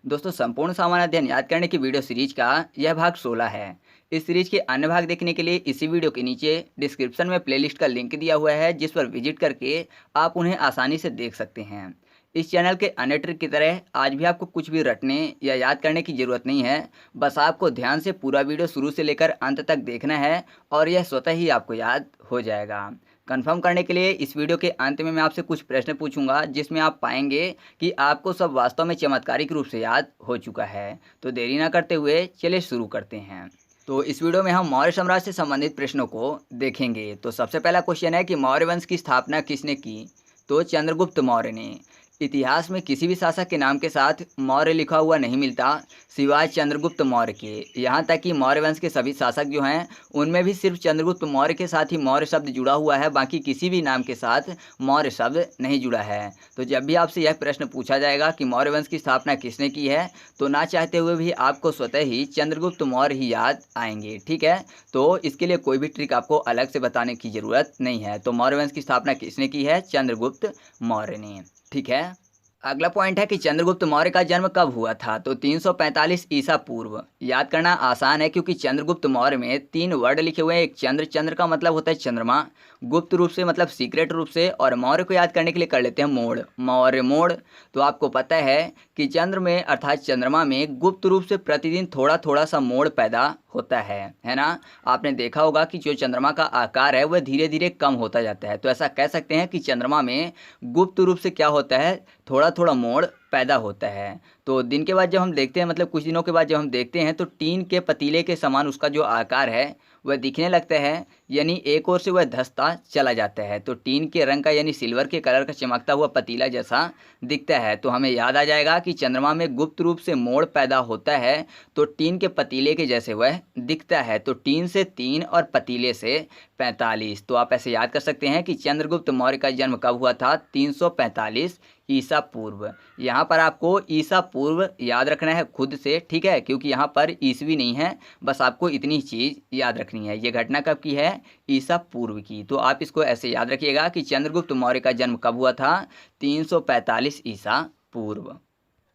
दोस्तों, संपूर्ण सामान्य अध्ययन याद करने की वीडियो सीरीज का यह भाग 16 है। इस सीरीज के अन्य भाग देखने के लिए इसी वीडियो के नीचे डिस्क्रिप्शन में प्लेलिस्ट का लिंक दिया हुआ है, जिस पर विजिट करके आप उन्हें आसानी से देख सकते हैं। इस चैनल के अन्य ट्रिक की तरह आज भी आपको कुछ भी रटने या याद करने की ज़रूरत नहीं है। बस आपको ध्यान से पूरा वीडियो शुरू से लेकर अंत तक देखना है और यह स्वतः ही आपको याद हो जाएगा। कंफर्म करने के लिए इस वीडियो के अंत में मैं आपसे कुछ प्रश्न पूछूंगा, जिसमें आप पाएंगे कि आपको सब वास्तव में चमत्कारिक रूप से याद हो चुका है। तो देरी ना करते हुए चलिए शुरू करते हैं। तो इस वीडियो में हम मौर्य साम्राज्य से संबंधित प्रश्नों को देखेंगे। तो सबसे पहला क्वेश्चन है कि मौर्य वंश की स्थापना किसने की? तो चंद्रगुप्त मौर्य ने। इतिहास में किसी भी शासक के नाम के साथ मौर्य लिखा हुआ नहीं मिलता सिवाय चंद्रगुप्त मौर्य के। यहाँ तक कि मौर्य वंश के सभी शासक जो हैं उनमें भी सिर्फ चंद्रगुप्त मौर्य के साथ ही मौर्य शब्द जुड़ा हुआ है, बाकी किसी भी नाम के साथ मौर्य शब्द नहीं जुड़ा है। तो जब भी आपसे यह प्रश्न पूछा जाएगा कि मौर्य वंश की स्थापना किसने की है, तो ना चाहते हुए भी आपको स्वतः ही चंद्रगुप्त मौर्य ही याद आएंगे। ठीक है, तो इसके लिए कोई भी ट्रिक आपको अलग से बताने की ज़रूरत नहीं है। तो मौर्य वंश की स्थापना किसने की है? चंद्रगुप्त मौर्य ने। ठीक है, अगला पॉइंट है कि चंद्रगुप्त मौर्य का जन्म कब हुआ था? तो 345 ईसा पूर्व। याद करना आसान है क्योंकि चंद्रगुप्त मौर्य में 3 वर्ड लिखे हुए हैं। एक चंद्र, चंद्र का मतलब होता है चंद्रमा, गुप्त रूप से मतलब सीक्रेट रूप से, और मौर्य को याद करने के लिए कर लेते हैं मोड़, मौर्य मोड़। तो आपको पता है कि चंद्र में अर्थात चंद्रमा में गुप्त रूप से प्रतिदिन थोड़ा थोड़ा सा मोड़ पैदा होता है ना। आपने देखा होगा कि जो चंद्रमा का आकार है वह धीरे धीरे कम होता जाता है। तो ऐसा कह सकते हैं कि चंद्रमा में गुप्त रूप से क्या होता है, थोड़ा थोड़ा मोड़ पैदा होता है। तो दिन के बाद जब हम देखते हैं, मतलब कुछ दिनों के बाद जब हम देखते हैं, तो टीन के पतीले के समान उसका जो आकार है वह दिखने लगता है, यानी एक ओर से वह धंसता चला जाता है। तो टीन के रंग का यानी सिल्वर के कलर का चमकता हुआ पतीला जैसा दिखता है। तो हमें याद आ जाएगा कि चंद्रमा में गुप्त रूप से मोड़ पैदा होता है, तो टीन के पतीले के जैसे वह दिखता है। तो टीन से 3 और पतीले से 45। तो आप ऐसे याद कर सकते हैं कि चंद्रगुप्त मौर्य का जन्म कब हुआ था? 345 ईसा पूर्व। यहाँ पर आपको ईसा पूर्व याद रखना है खुद से, ठीक है, क्योंकि यहाँ पर ईसवी नहीं है। बस आपको इतनी चीज़ याद रखनी है। ये घटना कब की है? ईसा पूर्व की। तो आप इसको ऐसे याद रखिएगा कि चंद्रगुप्त मौर्य का जन्म कब हुआ था? 345 ईसा पूर्व।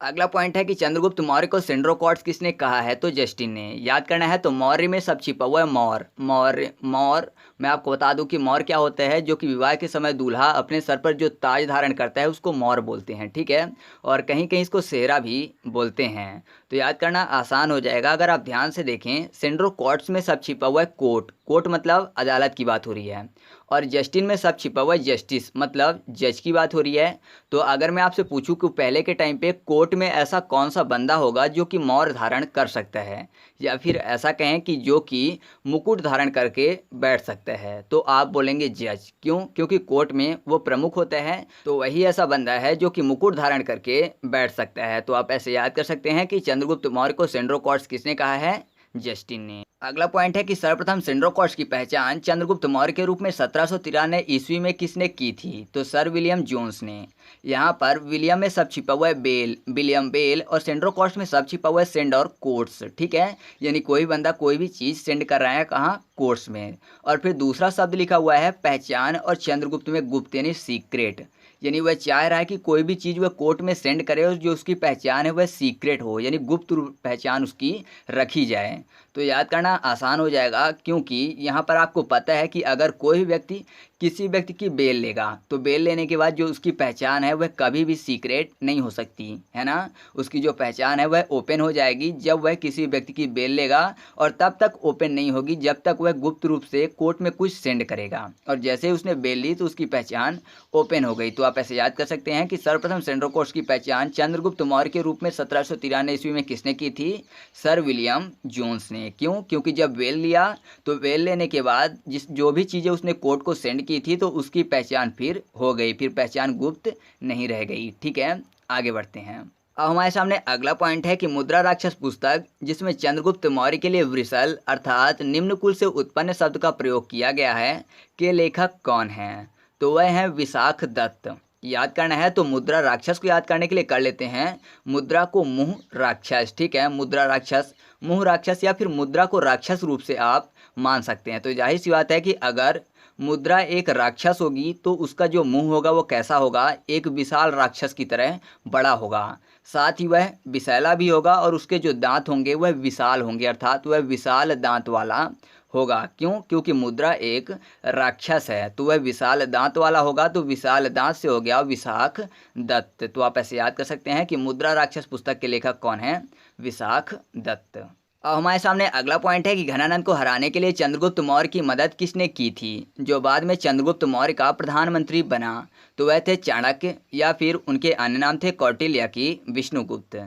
अगला पॉइंट है कि चंद्रगुप्त मौर्य को सेंड्रोकॉट्स किसने कहा है? तो जस्टिन ने। याद करना है। तो मौर्य में सब छिपा हुआ है मौर, मौर्य, मौर। मैं आपको बता दूं कि मौर क्या होता है, जो कि विवाह के समय दूल्हा अपने सर पर जो ताज धारण करता है उसको मौर बोलते हैं। ठीक है, और कहीं कहीं इसको सेहरा भी बोलते हैं। तो याद करना आसान हो जाएगा अगर आप ध्यान से देखें। सेंड्रोकॉट्स में सब छिपा हुआ है कोर्ट, कोर्ट मतलब अदालत की बात हो रही है, और जस्टिन में सब छिपा हुआ है जस्टिस मतलब जज की बात हो रही है। तो अगर मैं आपसे पूछूं कि पहले के टाइम पे कोर्ट में ऐसा कौन सा बंदा होगा जो कि मौर धारण कर सकता है, या फिर ऐसा कहें कि जो कि मुकुट धारण करके बैठ सकता है, तो आप बोलेंगे जज। क्यों? क्योंकि कोर्ट में वो प्रमुख होता है, तो वही ऐसा बंदा है जो कि मुकुट धारण करके बैठ सकता है। तो आप ऐसे याद कर सकते हैं कि चंद्रगुप्त मौर्य को सेंड्रोकॉट्स किसने कहा है? जस्टिन ने। अगला पॉइंट है कि सर्वप्रथम सेंड्रोकॉट्स की पहचान चंद्रगुप्त मौर्य के रूप में 1793 ईस्वी में किसने की थी? तो सर विलियम जोन्स ने। यहाँ पर विलियम में सब छिपा हुआ है बेल, विलियम बेल, और सेंड्रोकॉट्स में सब छिपा हुआ है सेंड और कोट्स। ठीक है, यानी कोई बंदा कोई भी चीज़ सेंड कर रहा है कहाँ? कोट्स में। और फिर दूसरा शब्द लिखा हुआ है पहचान, और चंद्रगुप्त में गुप्त यानी सीक्रेट, यानी वह चाह रहा है कि कोई भी चीज़ वह कोर्ट में सेंड करे और जो उसकी पहचान है वह सीक्रेट हो, यानी गुप्त पहचान उसकी रखी जाए। तो याद करना आसान हो जाएगा, क्योंकि यहाँ पर आपको पता है कि अगर कोई भी व्यक्ति किसी व्यक्ति की बेल लेगा, तो बेल लेने के बाद जो उसकी पहचान है वह कभी भी सीक्रेट नहीं हो सकती, है ना। उसकी जो पहचान है वह ओपन हो जाएगी जब वह किसी व्यक्ति की बेल लेगा, और तब तक ओपन नहीं होगी जब तक वह गुप्त रूप से कोर्ट में कुछ सेंड करेगा। और जैसे ही उसने बेल ली तो उसकी पहचान ओपन हो गई। तो आप ऐसे याद कर सकते हैं कि सर्वप्रथम सेंड्रोकॉट्स की पहचान चंद्रगुप्त मौर्य के रूप में 1793 ईस्वी में किसने की थी? सर विलियम जोन्स ने। क्यों? क्योंकि जब बेल लिया तो बेल लेने के बाद जो भी चीज़ें उसने कोर्ट को सेंड की थी तो उसकी पहचान फिर हो गई, फिर पहचान गुप्त नहीं रह गई। ठीक है, आगे बढ़ते हैं। अब हमारे सामने अगला पॉइंट है कि मुद्रा राक्षस पुस्तक, जिसमें चंद्रगुप्त मौर्य के लिए वृषल अर्थात निम्न कुल से उत्पन्न शब्द का प्रयोग किया गया है, के लेखक कौन हैं? तो वह हैं विशाख दत्त। याद करना है। तो मुद्रा राक्षस को याद करने के लिए कर लेते हैं मुद्रा को मुह राक्षस। ठीक है, मुद्रा राक्षस, मुह राक्षस, या फिर मुद्रा को राक्षस रूप से आप मान सकते हैं। तो जाहिर सी बात है कि अगर मुद्रा एक राक्षस होगी तो उसका जो मुंह होगा वो कैसा होगा? एक विशाल राक्षस की तरह बड़ा होगा। साथ ही वह विषैला भी होगा और उसके जो दांत होंगे वह विशाल होंगे, अर्थात वह विशाल दांत वाला होगा। क्यों? क्योंकि मुद्रा एक राक्षस है, तो वह विशाल दांत वाला होगा। तो विशाल दांत से हो गया विशाख दत्त। तो आप ऐसे याद कर सकते हैं कि मुद्रा राक्षस पुस्तक के लेखक कौन है? विशाख दत्त। अब हमारे सामने अगला पॉइंट है कि घनानंद को हराने के लिए चंद्रगुप्त मौर्य की मदद किसने की थी, जो बाद में चंद्रगुप्त मौर्य का प्रधानमंत्री बना? तो वह थे चाणक्य, या फिर उनके अन्य नाम थे कौटिल्य की विष्णुगुप्त।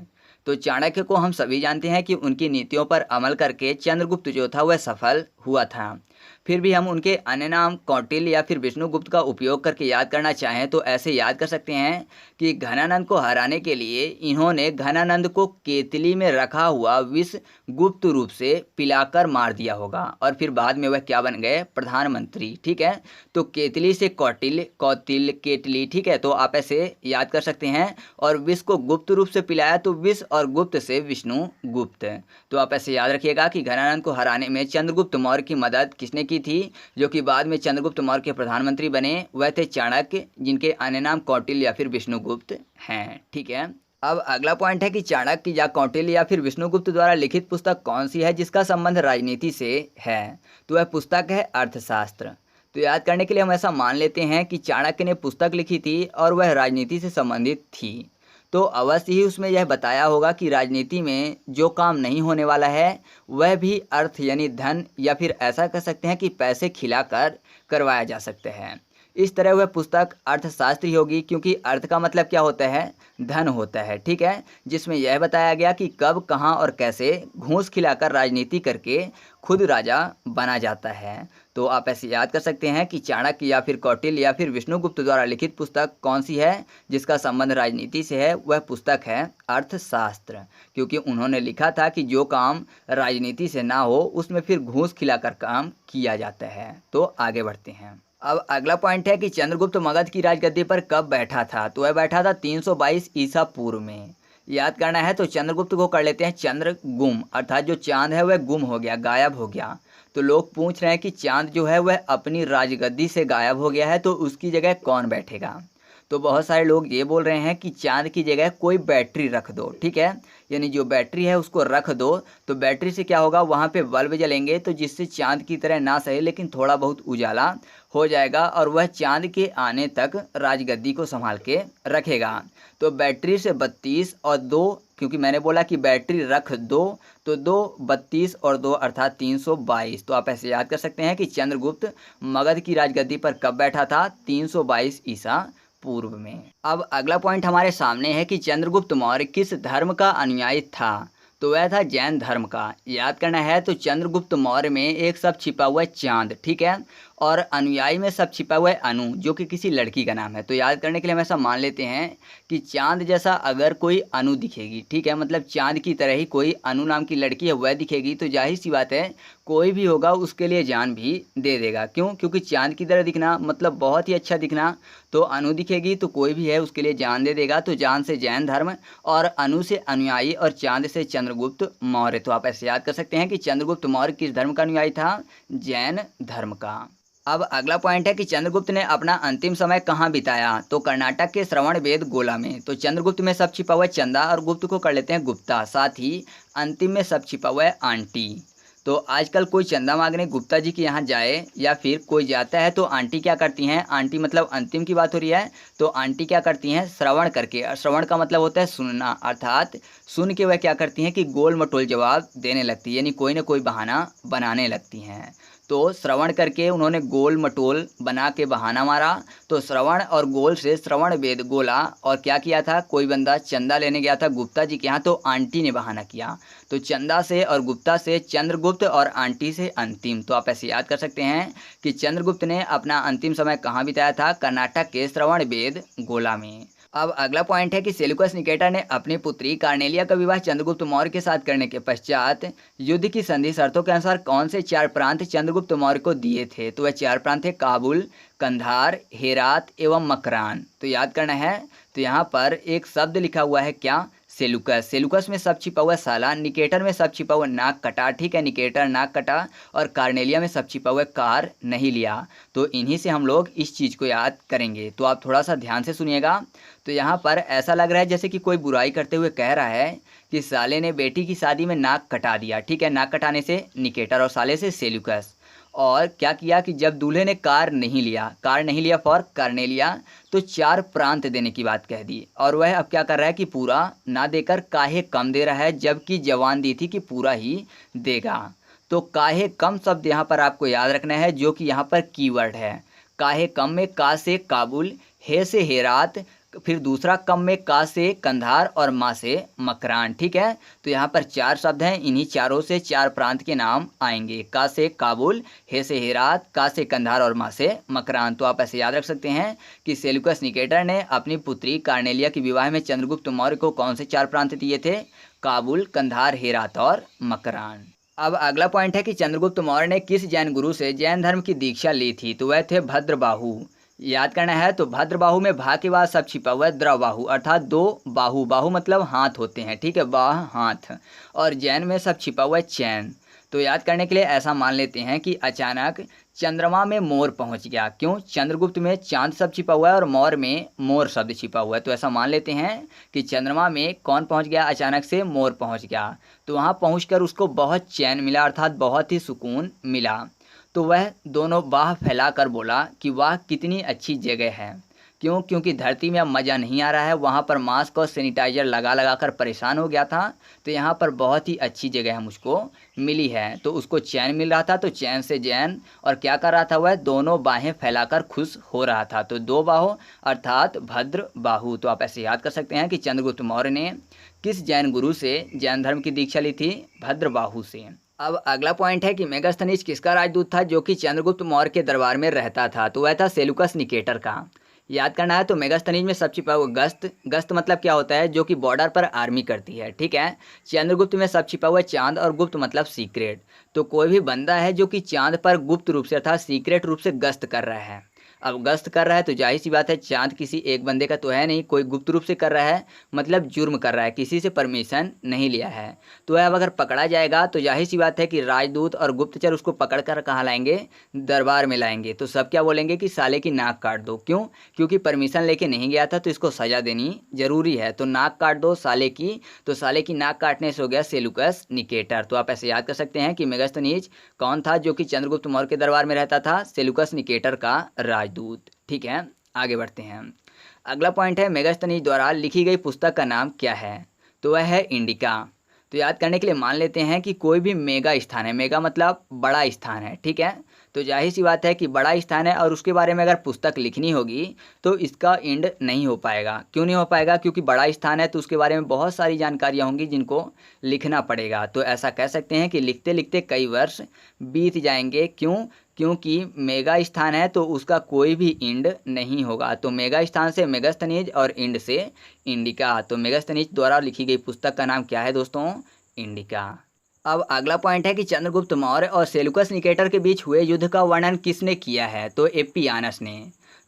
तो चाणक्य को हम सभी जानते हैं कि उनकी नीतियों पर अमल करके चंद्रगुप्त जो था वह सफल हुआ था। फिर भी हम उनके अन्य नाम कौटिल्य या फिर विष्णुगुप्त का उपयोग करके याद करना चाहें तो ऐसे याद कर सकते हैं कि घनानंद को हराने के लिए इन्होंने घनानंद को केतली में रखा हुआ विष गुप्त रूप से पिलाकर मार दिया होगा, और फिर बाद में वह क्या बन गए? प्रधानमंत्री। ठीक है, तो केतली से कौटिल्य, कौतिल्य, केतली। ठीक है, तो आप ऐसे याद कर सकते हैं। और विष को गुप्त रूप से पिलाया, तो विष और गुप्त से विष्णु गुप्त। तो आप ऐसे याद रखिएगा कि घनानंद को हराने में चंद्रगुप्त मौर्य की मदद किसने की थी, जो कि बाद में चंद्रगुप्त मौर्य के प्रधानमंत्री बने? वह थे चाणक्य, जिनके अन्य नाम कौटिल्य या फिर विष्णुगुप्त हैं। ठीक है, अब अगला पॉइंट है कि चाणक्य या कौटिल्य या फिर विष्णुगुप्त द्वारा लिखित पुस्तक कौन सी है जिसका संबंध राजनीति से है? तो वह पुस्तक है अर्थशास्त्र। तो याद करने के लिए हम ऐसा मान लेते हैं कि चाणक्य ने पुस्तक लिखी थी और वह राजनीति से संबंधित थी, तो अवश्य ही उसमें यह बताया होगा कि राजनीति में जो काम नहीं होने वाला है वह भी अर्थ यानी धन, या फिर ऐसा कह सकते हैं कि पैसे खिलाकर करवाया जा सकता है। इस तरह वह पुस्तक अर्थशास्त्र ही होगी, क्योंकि अर्थ का मतलब क्या होता है? धन होता है। ठीक है, जिसमें यह बताया गया कि कब, कहाँ और कैसे घूस खिलाकर राजनीति करके खुद राजा बना जाता है। तो आप ऐसे याद कर सकते हैं कि चाणक्य या फिर कौटिल्य या फिर विष्णुगुप्त द्वारा लिखित पुस्तक कौन सी है जिसका संबंध राजनीति से है? वह पुस्तक है अर्थशास्त्र, क्योंकि उन्होंने लिखा था कि जो काम राजनीति से ना हो उसमें फिर घूस खिलाकर काम किया जाता है। तो आगे बढ़ते हैं। अब अगला पॉइंट है कि चंद्रगुप्त मगध की राजगद्दी पर कब बैठा था? तो वह बैठा था 322 ईसा पूर्व में। याद करना है तो चंद्रगुप्त को कर लेते हैं चंद्र गुम, अर्थात जो चांद है वह गुम हो गया, गायब हो गया। तो लोग पूछ रहे हैं कि चांद जो है वह अपनी राजगद्दी से गायब हो गया है, तो उसकी जगह कौन बैठेगा? तो बहुत सारे लोग ये बोल रहे हैं कि चांद की जगह कोई बैटरी रख दो। ठीक है, यानी जो बैटरी है उसको रख दो, तो बैटरी से क्या होगा? वहाँ पे बल्ब जलेंगे, तो जिससे चांद की तरह ना सही लेकिन थोड़ा बहुत उजाला हो जाएगा, और वह चांद के आने तक राजगद्दी को संभाल के रखेगा। तो बैटरी से 32 और 2, क्योंकि मैंने बोला कि बैटरी रख दो, तो 2, 32 और 2 अर्थात 322। तो आप ऐसे याद कर सकते हैं कि चंद्रगुप्त मगध की राजगद्दी पर कब बैठा था? 322 ईसा पूर्व में। अब अगला पॉइंट हमारे सामने है कि चंद्रगुप्त मौर्य किस धर्म का अनुयायी था? तो वह था जैन धर्म का। याद करना है तो चंद्रगुप्त मौर्य में एक सब छिपा हुआ है चांद। ठीक है, और अनुयायी में सब छिपा हुआ है अनु, जो कि किसी लड़की का नाम है। तो याद करने के लिए हम ऐसा मान लेते हैं कि चांद जैसा अगर कोई अनु दिखेगी, ठीक है, मतलब चांद की तरह ही कोई अनु नाम की लड़की है वह दिखेगी, तो जाहिर सी बात है कोई भी होगा उसके लिए जान भी दे देगा। क्यों? क्योंकि चांद की तरह दिखना मतलब बहुत ही अच्छा दिखना, तो अनु दिखेगी तो कोई भी है उसके लिए जान दे देगा। तो जान से जैन धर्म, और अनु से अनुयायी, और चांद से चंद्रगुप्त मौर्य। तो आप ऐसे याद कर सकते हैं कि चंद्रगुप्त मौर्य किस धर्म का अनुयायी था? जैन धर्म का। अब अगला पॉइंट है कि चंद्रगुप्त ने अपना अंतिम समय कहाँ बिताया? तो कर्नाटक के श्रवणबेद गोला में। तो चंद्रगुप्त में सब छिपा हुआ है चंदा, और गुप्त को कर लेते हैं गुप्ता। साथ ही अंतिम में सब छिपा हुआ है आंटी। तो आजकल कोई चंदा मांगने गुप्ता जी के यहाँ जाए या फिर कोई जाता है तो आंटी क्या करती हैं? आंटी मतलब अंतिम की बात हो रही है, तो आंटी क्या करती हैं? श्रवण करके, और श्रवण का मतलब होता है सुनना, अर्थात सुन के वह क्या करती हैं कि गोल मटोल जवाब देने लगती है, यानी कोई ना कोई बहाना बनाने लगती हैं। तो श्रवण करके उन्होंने गोल मटोल बना के बहाना मारा। तो श्रवण और गोल से श्रवण वेद गोला, और क्या किया था? कोई बंदा चंदा लेने गया था गुप्ता जी के यहाँ, तो आंटी ने बहाना किया। तो चंदा से और गुप्ता से चंद्रगुप्त, और आंटी से अंतिम। तो आप ऐसे याद कर सकते हैं कि चंद्रगुप्त ने अपना अंतिम समय कहाँ बिताया था? कर्नाटक के श्रवण वेद गोला में। अब अगला पॉइंट है कि सेल्यूकस निकेटर ने अपनी पुत्री कार्नेलिया का विवाह चंद्रगुप्त मौर्य के साथ करने के पश्चात युद्ध की संधि शर्तों के अनुसार कौन से 4 प्रांत चंद्रगुप्त मौर्य को दिए थे? तो वह 4 प्रांत थे काबुल, कंधार, हेरात एवं मकरान। तो याद करना है तो यहाँ पर एक शब्द लिखा हुआ है क्या? सेलुकस। सेलुकस में सब छिपा हुआ है साला, निकेटर में सब छिपा हुआ नाक कटा, ठीक है, निकेटर नाक कटा, और कार्नेलिया में सब छिपा हुआ है कार नहीं लिया। तो इन्हीं से हम लोग इस चीज़ को याद करेंगे। तो आप थोड़ा सा ध्यान से सुनिएगा। तो यहाँ पर ऐसा लग रहा है जैसे कि कोई बुराई करते हुए कह रहा है कि साले ने बेटी की शादी में नाक कटा दिया, ठीक है, नाक कटाने से निकेटर और साले से सेलुकस। और क्या किया कि जब दूल्हे ने कार नहीं लिया फॉर कार्नेलिया, तो 4 प्रांत देने की बात कह दी। और वह अब क्या कर रहा है कि पूरा ना देकर काहे कम दे रहा है, जबकि जवान दी थी कि पूरा ही देगा। तो काहे कम शब्द यहाँ पर आपको याद रखना है, जो कि यहाँ पर कीवर्ड है। काहे कम में का से काबुल, हे से हेरात, फिर दूसरा कम में का से कंधार और मा से मकरान, ठीक है। तो यहाँ पर 4 शब्द हैं, इन्हीं चारों से 4 प्रांत के नाम आएंगे, का से काबुल, हे से हेरात, का से कंधार और मा से मकरान। तो आप ऐसे याद रख सकते हैं कि सेलुकस निकेटर ने अपनी पुत्री कार्नेलिया के विवाह में चंद्रगुप्त मौर्य को कौन से 4 प्रांत दिए थे? काबुल, कंधार, हेरात और मकरान। अब अगला पॉइंट है कि चंद्रगुप्त मौर्य ने किस जैन गुरु से जैन धर्म की दीक्षा ली थी? तो वह थे भद्रबाहु। याद करना है। तो भद्रबाहु में भा के बाद सब छिपा हुआ है द्रबाहु, अर्थात 2 बाहु, बाहु मतलब हाथ होते हैं, ठीक है, बाह हाथ, और जैन में सब छिपा हुआ है चैन। तो याद करने के लिए ऐसा मान लेते हैं कि अचानक चंद्रमा में मोर पहुंच गया। क्यों? चंद्रगुप्त में चांद सब छिपा हुआ है और मौर्य में मोर शब्द छिपा हुआ है। तो ऐसा मान लेते हैं कि चंद्रमा में कौन पहुंच गया? अचानक से मोर पहुंच गया। तो वहां पहुंचकर उसको बहुत चैन मिला, अर्थात बहुत ही सुकून मिला। तो वह दोनों बाह फैलाकर बोला कि वाह कितनी अच्छी जगह है। क्यों? क्योंकि धरती में अब मज़ा नहीं आ रहा है, वहाँ पर मास्क और सैनिटाइजर लगा लगा कर परेशान हो गया था। तो यहाँ पर बहुत ही अच्छी जगह मुझको मिली है। तो उसको चैन मिल रहा था, तो चैन से जैन, और क्या कर रहा था वह? दोनों बाहें फैलाकर खुश हो रहा था। तो 2 बाहु अर्थात भद्र बाहु। तो आप ऐसे याद कर सकते हैं कि चंद्रगुप्त मौर्य ने किस जैन गुरु से जैन धर्म की दीक्षा ली थी? भद्रबाहु से। अब अगला पॉइंट है कि मेगास्थनीज किसका राजदूत था जो कि चंद्रगुप्त मौर्य के दरबार में रहता था? तो वह था सेलुकस निकेटर का। याद करना है। तो मेगास्थनीज में सब छिपा हुआ गस्त मतलब क्या होता है? जो कि बॉर्डर पर आर्मी करती है, ठीक है। चंद्रगुप्त में सब छिपा हुआ चांद, और गुप्त मतलब सीक्रेट। तो कोई भी बंदा है जो कि चांद पर गुप्त रूप से अर्थात सीक्रेट रूप से गश्त कर रहा है। अब गश्त कर रहा है तो जाहिर सी बात है चांद किसी एक बंदे का तो है नहीं, कोई गुप्त रूप से कर रहा है, मतलब जुर्म कर रहा है, किसी से परमिशन नहीं लिया है। तो अब अगर पकड़ा जाएगा तो जाहिर सी बात है कि राजदूत और गुप्तचर उसको पकड़ कर कहाँ लाएंगे? दरबार में लाएंगे। तो सब क्या बोलेंगे कि साले की नाक काट दो। क्यों? क्योंकि परमिशन लेके नहीं गया था, तो इसको सजा देनी जरूरी है। तो नाक काट दो साले की। तो साले की नाक काटने से हो गया सेलुकस निकेटर। तो आप ऐसे याद कर सकते हैं कि मेगास्थनीज कौन था जो कि चंद्रगुप्त मौर्य के दरबार में रहता था? सेलुकस निकेटर का राजदूत। ठीक है, आगे बढ़ते हैं। अगला पॉइंट है मेगास्थनीज द्वारा लिखी गई पुस्तक का नाम क्या है? तो वह है इंडिका। तो याद करने के लिए मान लेते हैं कि कोई भी मेगा स्थान है, मेगा मतलब बड़ा स्थान है, ठीक है। तो जाहिर सी बात है कि बड़ा स्थान है और उसके बारे में अगर पुस्तक लिखनी होगी तो इसका एंड नहीं हो पाएगा। क्यों नहीं हो पाएगा? क्योंकि बड़ा स्थान है तो उसके बारे में बहुत सारी जानकारियाँ होंगी जिनको लिखना पड़ेगा। तो ऐसा कह सकते हैं कि लिखते लिखते कई वर्ष बीत जाएंगे। क्यों? क्योंकि मेगा स्थान है तो उसका कोई भी इंड नहीं होगा। तो मेगा स्थान से मेगास्थनीज और इंड से इंडिका। तो मेगास्थनीज द्वारा लिखी गई पुस्तक का नाम क्या है दोस्तों? इंडिका। अब अगला पॉइंट है कि चंद्रगुप्त मौर्य और सेलुकस निकेटर के बीच हुए युद्ध का वर्णन किसने किया है? तो एप्पियानस ने।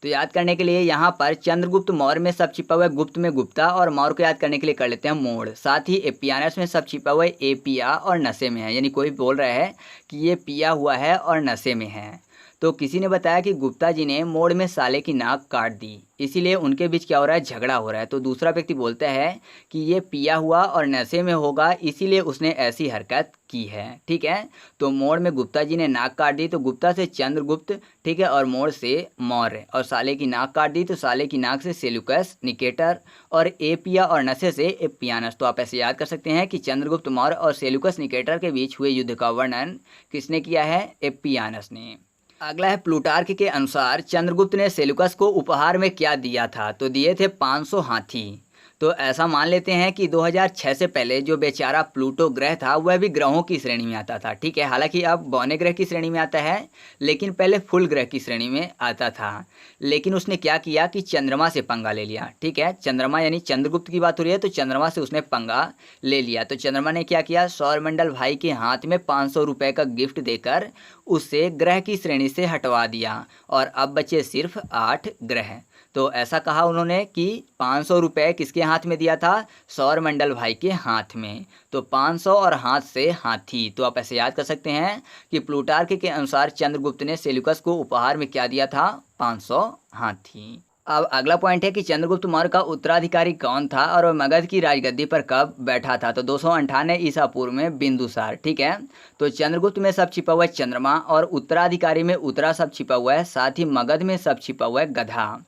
तो याद करने के लिए यहाँ पर चंद्रगुप्त मौर्य में सब छिपा हुआ है गुप्त में गुप्ता, और मौर्य को याद करने के लिए कर लेते हैं मोड़। साथ ही एप्पियानस में सब छिपा हुआ है एपिया और नशे में है, यानी कोई बोल रहा है कि ये पिया हुआ है और नशे में है। तो किसी ने बताया कि गुप्ता जी ने मोड़ में साले की नाक काट दी, इसीलिए उनके बीच क्या हो रहा है? झगड़ा हो रहा है। तो दूसरा व्यक्ति बोलता है कि ये पिया हुआ और नशे में होगा, इसीलिए उसने ऐसी हरकत की है, ठीक है। तो मोड़ में गुप्ता जी ने नाक काट दी तो गुप्ता से चंद्रगुप्त, ठीक है, और मोड़ से मौर्य, और साले की नाक काट दी तो साले की नाक से सेलुकस निकेटर, और एपिया और नशे से एप्पियानस। तो आप ऐसे याद कर सकते हैं कि चंद्रगुप्त मौर्य और सेलुकस निकेटर के बीच हुए युद्ध का वर्णन किसने किया है? एप्पियानस ने। अगला है प्लूटार्क के अनुसार चंद्रगुप्त ने सेलुकस को उपहार में क्या दिया था? तो दिए थे 500 हाथी। तो ऐसा मान लेते हैं कि 2006 से पहले जो बेचारा प्लूटो ग्रह था वह भी ग्रहों की श्रेणी में आता था, ठीक है। हालांकि अब बौने ग्रह की श्रेणी में आता है, लेकिन पहले फुल ग्रह की श्रेणी में आता था। लेकिन उसने क्या किया कि चंद्रमा से पंगा ले लिया, ठीक है। चंद्रमा यानी चंद्रगुप्त की बात हो रही है, तो चंद्रमा से उसने पंगा ले लिया। तो चंद्रमा ने क्या किया? सौरमंडल भाई के हाथ में 500 रुपये का गिफ्ट देकर उसे ग्रह की श्रेणी से हटवा दिया, और अब बचे सिर्फ 8 ग्रह। तो ऐसा कहा उन्होंने कि 500 रुपये किसके हाथ में दिया था, सौरमंडल भाई के हाथ में। तो 500 और हाथ से हाथी, तो आप ऐसे याद कर सकते हैं कि प्लूटार्क के अनुसार चंद्रगुप्त ने सेल्यूकस को उपहार में क्या दिया था, 500 हाथी। अब अगला पॉइंट है कि चंद्रगुप्त मौर्य का उत्तराधिकारी कौन था और वह मगध की राजगद्दी पर कब बैठा था। तो 298 ईसा पूर्व में बिंदुसार। ठीक है, तो चंद्रगुप्त में सब छिपा हुआ है चंद्रमा, और उत्तराधिकारी में उत्तरा सब छिपा हुआ है, साथ ही मगध में सब छिपा हुआ है गधा।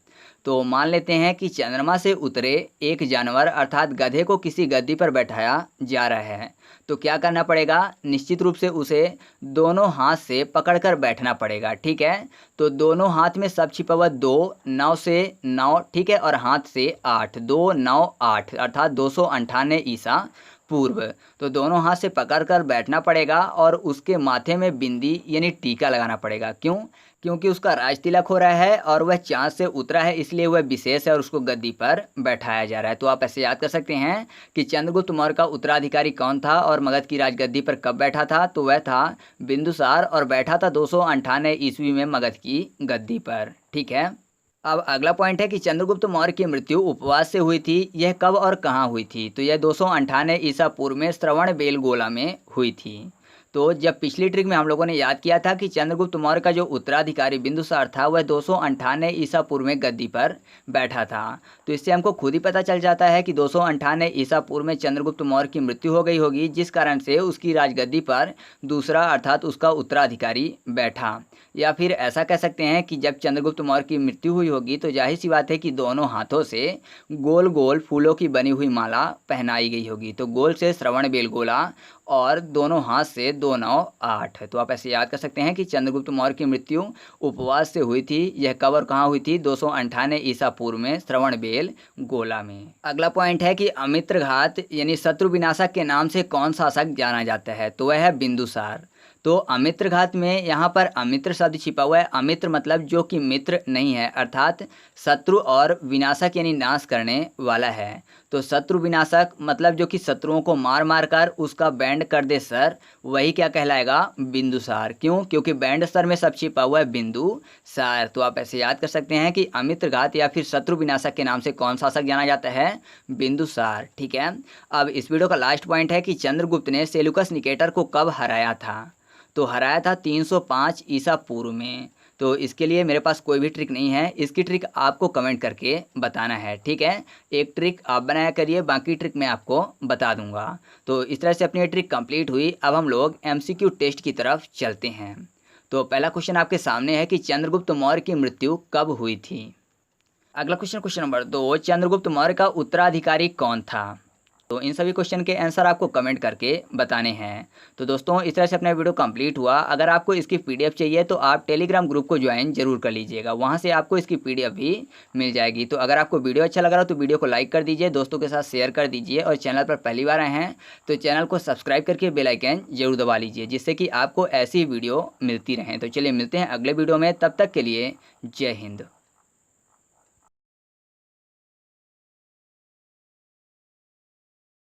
तो मान लेते हैं कि चंद्रमा से उतरे एक जानवर अर्थात गधे को किसी गद्दी पर बैठाया जा रहा है। तो क्या करना पड़ेगा, निश्चित रूप से उसे दोनों हाथ से पकड़कर बैठना पड़ेगा। ठीक है, तो दोनों हाथ में सब छिपा हुआ 2, 9 से 9, ठीक है, और हाथ से 8, 2, 9, 8 अर्थात 298 ईसा पूर्व। तो दोनों हाथ से पकड़कर बैठना पड़ेगा और उसके माथे में बिंदी यानी टीका लगाना पड़ेगा। क्यों, क्योंकि उसका राज तिलक हो रहा है और वह चांद से उतरा है, इसलिए वह विशेष है और उसको गद्दी पर बैठाया जा रहा है। तो आप ऐसे याद कर सकते हैं कि चंद्रगुप्त मौर्य का उत्तराधिकारी कौन था और मगध की राजगद्दी पर कब बैठा था। तो वह था बिंदुसार और बैठा था 298 ईस्वी में मगध की गद्दी पर। ठीक है, अब अगला पॉइंट है कि चंद्रगुप्त मौर्य की मृत्यु उपवास से हुई थी। यह कब और कहाँ हुई थी। तो यह 298 ईसा पूर्व में श्रवणबेलगोला में हुई थी। तो जब पिछली ट्रिक में हम लोगों ने याद किया था कि चंद्रगुप्त मौर्य का जो उत्तराधिकारी बिंदुसार था वह 298 ईसा पूर्व में गद्दी पर बैठा था। तो इससे हमको खुद ही पता चल जाता है कि 298 ईसा पूर्व में चंद्रगुप्त मौर्य की मृत्यु हो गई होगी, जिस कारण से उसकी राजगद्दी पर दूसरा अर्थात उसका उत्तराधिकारी बैठा। या फिर ऐसा कह सकते हैं कि जब चंद्रगुप्त मौर्य की मृत्यु हुई होगी तो जाहिर सी बात है कि दोनों हाथों से गोल गोल फूलों की बनी हुई माला पहनाई गई होगी। तो गोल से श्रवणबेलगोला और दोनों हाथ से 2, 9, 8। तो आप ऐसे याद कर सकते हैं कि चंद्रगुप्त मौर्य की मृत्यु उपवास से हुई थी। यह कब और कहाँ हुई थी, 298 ईसा पूर्व में श्रवणबेलगोला में। अगला पॉइंट है कि अमित्रघात यानी शत्रु विनाशक के नाम से कौन शासक जाना जाता है। तो वह है बिंदुसार। तो अमित्रघात में यहाँ पर अमित्र शब्द छिपा हुआ है। अमित्र मतलब जो कि मित्र नहीं है, अर्थात शत्रु, और विनाशक यानी नाश करने वाला है। तो शत्रु विनाशक मतलब जो कि शत्रुओं को मार मार कर उसका बैंड कर दे सर, वही क्या कहलाएगा, बिंदुसार। क्यों, क्योंकि बैंड सर में सब छिपा हुआ है बिंदुसार। तो आप ऐसे याद कर सकते हैं कि अमित्रघात या फिर शत्रु विनाशक के नाम से कौन शासक जाना जाता है, बिंदुसार। ठीक है, अब इस वीडियो का लास्ट पॉइंट है कि चंद्रगुप्त ने सेल्यूकस निकेटर को कब हराया था। तो हराया था 305 ईसा पूर्व में। तो इसके लिए मेरे पास कोई भी ट्रिक नहीं है, इसकी ट्रिक आपको कमेंट करके बताना है। ठीक है, एक ट्रिक आप बनाया करिए, बाकी ट्रिक मैं आपको बता दूंगा। तो इस तरह से अपनी ट्रिक कंप्लीट हुई। अब हम लोग MCQ टेस्ट की तरफ चलते हैं। तो पहला क्वेश्चन आपके सामने है कि चंद्रगुप्त मौर्य की मृत्यु कब हुई थी। अगला क्वेश्चन नंबर 2, चंद्रगुप्त मौर्य का उत्तराधिकारी कौन था। तो इन सभी क्वेश्चन के आंसर आपको कमेंट करके बताने हैं। तो दोस्तों इस तरह से अपना वीडियो कंप्लीट हुआ। अगर आपको इसकी PDF चाहिए तो आप टेलीग्राम ग्रुप को ज्वाइन जरूर कर लीजिएगा, वहां से आपको इसकी PDF भी मिल जाएगी। तो अगर आपको वीडियो अच्छा लग रहा हो तो वीडियो को लाइक कर दीजिए, दोस्तों के साथ शेयर कर दीजिए, और चैनल पर पहली बार आए हैं तो चैनल को सब्सक्राइब करके बेल आइकन जरूर दबा लीजिए, जिससे कि आपको ऐसी वीडियो मिलती रहें। तो चलिए मिलते हैं अगले वीडियो में, तब तक के लिए जय हिंद।